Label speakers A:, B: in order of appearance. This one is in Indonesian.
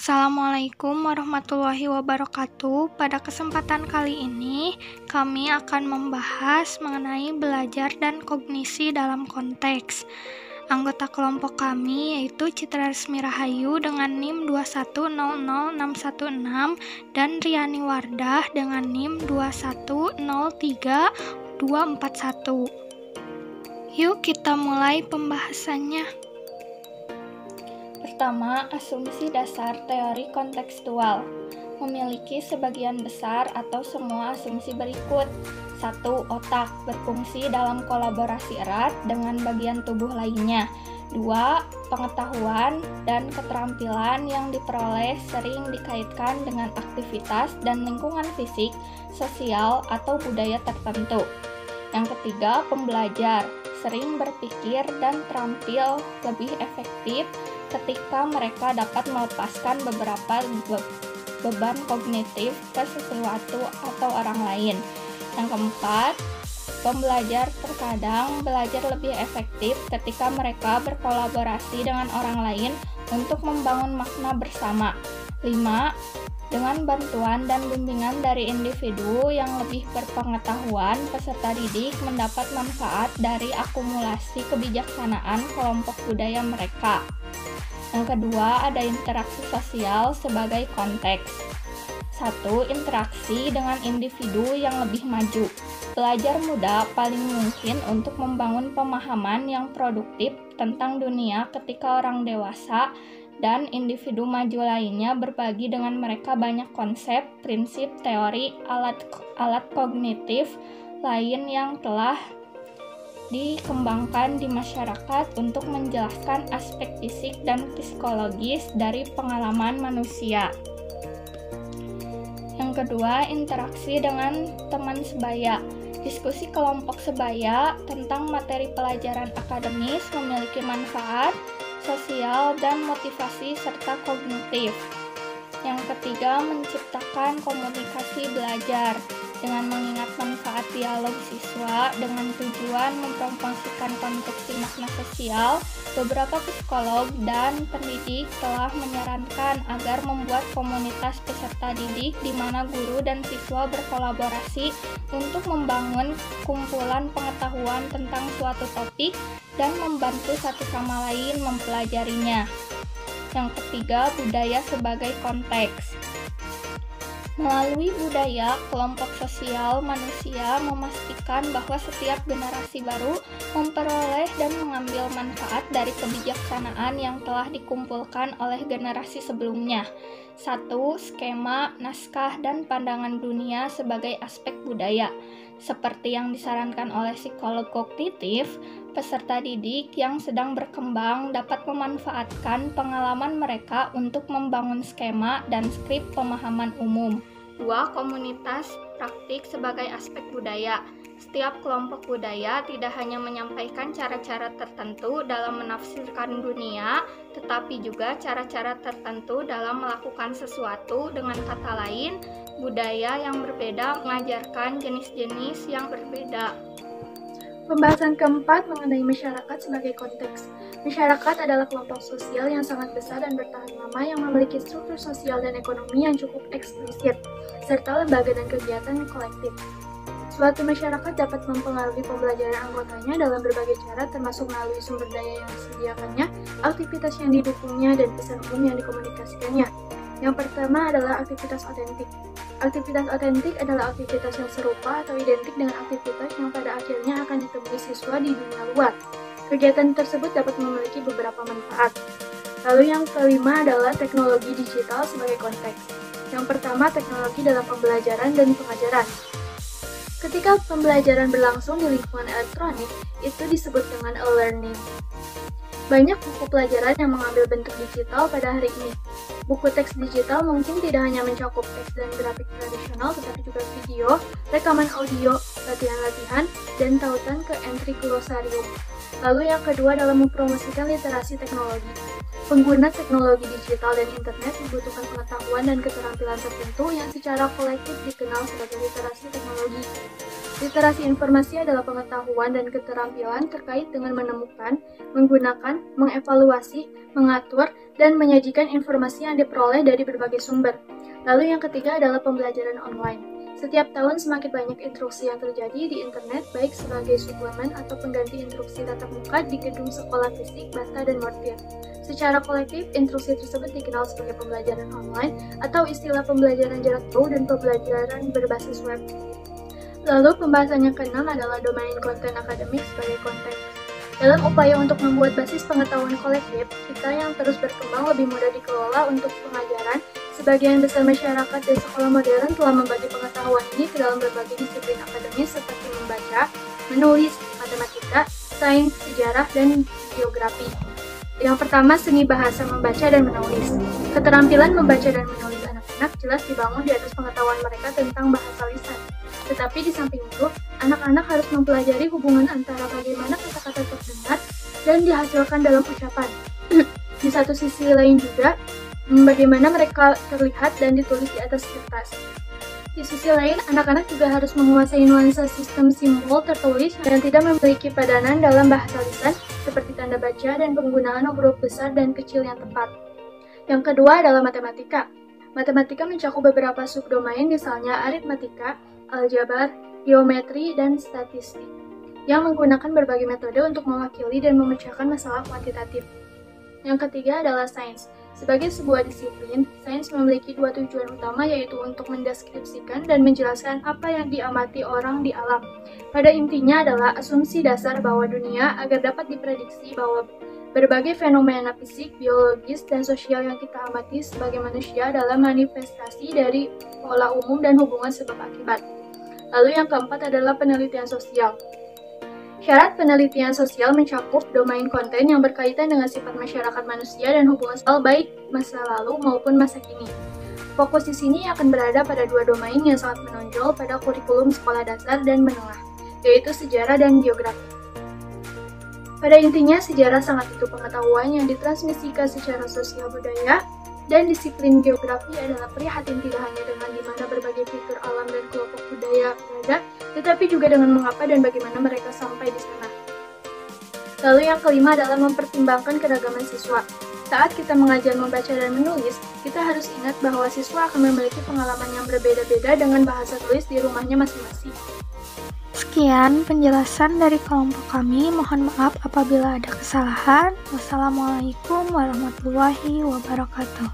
A: Assalamualaikum warahmatullahi wabarakatuh. Pada kesempatan kali ini, kami akan membahas mengenai belajar dan kognisi dalam konteks. Anggota kelompok kami yaitu Citra Resmi Rahayu dengan NIM 2100616 dan Riani Wardah dengan NIM 2103241. Yuk kita mulai pembahasannya. Pertama, asumsi dasar teori kontekstual memiliki sebagian besar atau semua asumsi berikut. 1. Otak berfungsi dalam kolaborasi erat dengan bagian tubuh lainnya. 2. Pengetahuan dan keterampilan yang diperoleh sering dikaitkan dengan aktivitas dan lingkungan fisik, sosial, atau budaya tertentu. Yang ketiga, pembelajar sering berpikir dan terampil lebih efektif ketika mereka dapat melepaskan beberapa beban kognitif ke sesuatu atau orang lain. Yang keempat, pembelajar terkadang belajar lebih efektif ketika mereka berkolaborasi dengan orang lain untuk membangun makna bersama. 5. Dengan bantuan dan bimbingan dari individu yang lebih berpengetahuan, peserta didik mendapat manfaat dari akumulasi kebijaksanaan kelompok budaya mereka. Yang kedua, ada interaksi sosial sebagai konteks. 1. Interaksi dengan individu yang lebih maju. Pelajar muda paling mungkin untuk membangun pemahaman yang produktif tentang dunia ketika orang dewasa dan individu maju lainnya berbagi dengan mereka banyak konsep, prinsip, teori, alat kognitif lain yang telah dikembangkan di masyarakat untuk menjelaskan aspek fisik dan psikologis dari pengalaman manusia. Yang kedua, interaksi dengan teman sebaya. Diskusi kelompok sebaya tentang materi pelajaran akademis memiliki manfaat sosial dan motivasi serta kognitif. Yang ketiga, menciptakan komunikasi belajar dengan mengingat manfaat dialog siswa dengan tujuan mempromosikan konstruksi makna sosial. Beberapa psikolog dan pendidik telah menyarankan agar membuat komunitas peserta didik di mana guru dan siswa berkolaborasi untuk membangun kumpulan pengetahuan tentang suatu topik dan membantu satu sama lain mempelajarinya. Yang ketiga, budaya sebagai konteks. Melalui budaya, kelompok sosial manusia memastikan bahwa setiap generasi baru memperoleh dan mengambil manfaat dari kebijaksanaan yang telah dikumpulkan oleh generasi sebelumnya. 1. Skema, naskah, dan pandangan dunia sebagai aspek budaya. Seperti yang disarankan oleh psikolog kognitif, peserta didik yang sedang berkembang dapat memanfaatkan pengalaman mereka untuk membangun skema dan skrip pemahaman umum. 2. Komunitas praktik sebagai aspek budaya. Setiap kelompok budaya tidak hanya menyampaikan cara-cara tertentu dalam menafsirkan dunia, tetapi juga cara-cara tertentu dalam melakukan sesuatu. Dengan kata lain, budaya yang berbeda mengajarkan jenis-jenis yang berbeda.
B: Pembahasan keempat mengenai masyarakat sebagai konteks. Masyarakat adalah kelompok sosial yang sangat besar dan bertahan lama yang memiliki struktur sosial dan ekonomi yang cukup eksplisit, serta lembaga dan kegiatan yang kolektif. Suatu masyarakat dapat mempengaruhi pembelajaran anggotanya dalam berbagai cara, termasuk melalui sumber daya yang disediakannya, aktivitas yang didukungnya, dan pesan umum yang dikomunikasikannya. Yang pertama adalah aktivitas otentik. Aktivitas otentik adalah aktivitas yang serupa atau identik dengan aktivitas yang pada akhirnya akan ditemui siswa di dunia luar. Kegiatan tersebut dapat memiliki beberapa manfaat. Lalu yang kelima adalah teknologi digital sebagai konteks. Yang pertama, teknologi dalam pembelajaran dan pengajaran. Ketika pembelajaran berlangsung di lingkungan elektronik, itu disebut dengan e-learning. Banyak buku pelajaran yang mengambil bentuk digital pada hari ini. Buku teks digital mungkin tidak hanya mencakup teks dan grafik tradisional, tetapi juga video, rekaman audio, latihan-latihan, dan tautan ke entry glosarium. Lalu yang kedua adalah mempromosikan literasi teknologi. Pengguna teknologi digital dan internet membutuhkan pengetahuan dan keterampilan tertentu yang secara kolektif dikenal sebagai literasi teknologi. Literasi informasi adalah pengetahuan dan keterampilan terkait dengan menemukan, menggunakan, mengevaluasi, mengatur, dan menyajikan informasi yang diperoleh dari berbagai sumber. Lalu yang ketiga adalah pembelajaran online. Setiap tahun semakin banyak instruksi yang terjadi di internet, baik sebagai suplemen atau pengganti instruksi tatap muka di gedung sekolah fisik, basta, dan mortir. Secara kolektif, instruksi tersebut dikenal sebagai pembelajaran online atau istilah pembelajaran jarak jauh dan pembelajaran berbasis web. Lalu pembahasan yang keenam adalah domain konten akademik sebagai konteks. Dalam upaya untuk membuat basis pengetahuan kolektif, kita yang terus berkembang lebih mudah dikelola untuk pengajaran, sebagian besar masyarakat dan sekolah modern telah membagi pengetahuan ini ke dalam berbagai disiplin akademis seperti membaca, menulis, matematika, sains, sejarah, dan geografi. Yang pertama, seni bahasa membaca dan menulis. Keterampilan membaca dan menulis anak-anak jelas dibangun di atas pengetahuan mereka tentang bahasa lisan. Tetapi di samping itu, anak-anak harus mempelajari hubungan antara bagaimana kata-kata terdengar dan dihasilkan dalam ucapan. Di satu sisi lain juga, bagaimana mereka terlihat dan ditulis di atas kertas. Di sisi lain, anak-anak juga harus menguasai nuansa sistem simbol tertulis dan tidak memiliki padanan dalam bahasa lisan, seperti tanda baca dan penggunaan huruf besar dan kecil yang tepat. Yang kedua adalah matematika. Matematika mencakup beberapa subdomain, misalnya aritmatika, aljabar, geometri, dan statistik, yang menggunakan berbagai metode untuk mewakili dan memecahkan masalah kuantitatif. Yang ketiga adalah sains. Sebagai sebuah disiplin, sains memiliki dua tujuan utama, yaitu untuk mendeskripsikan dan menjelaskan apa yang diamati orang di alam. Pada intinya adalah asumsi dasar bahwa dunia agar dapat diprediksi bahwa berbagai fenomena fisik, biologis, dan sosial yang kita amati sebagai manusia adalah manifestasi dari pola umum dan hubungan sebab akibat. Lalu yang keempat adalah penelitian sosial. Syarat penelitian sosial mencakup domain konten yang berkaitan dengan sifat masyarakat manusia dan hubungan sosial baik masa lalu maupun masa kini. Fokus di sini akan berada pada dua domain yang sangat menonjol pada kurikulum sekolah dasar dan menengah, yaitu sejarah dan geografi. Pada intinya, sejarah sangat butuh pengetahuan yang ditransmisikan secara sosial budaya, dan disiplin geografi adalah prihatin tidak hanya dengan di mana berbagai fitur alam dan kelompok budaya berada, tetapi juga dengan mengapa dan bagaimana mereka sampai di sana. Lalu yang kelima adalah mempertimbangkan keragaman siswa. Saat kita mengajar membaca dan menulis, kita harus ingat bahwa siswa akan memiliki pengalaman yang berbeda-beda dengan bahasa tulis di rumahnya masing-masing.
A: Sekian penjelasan dari kelompok kami. Mohon maaf apabila ada kesalahan. Wassalamualaikum warahmatullahi wabarakatuh.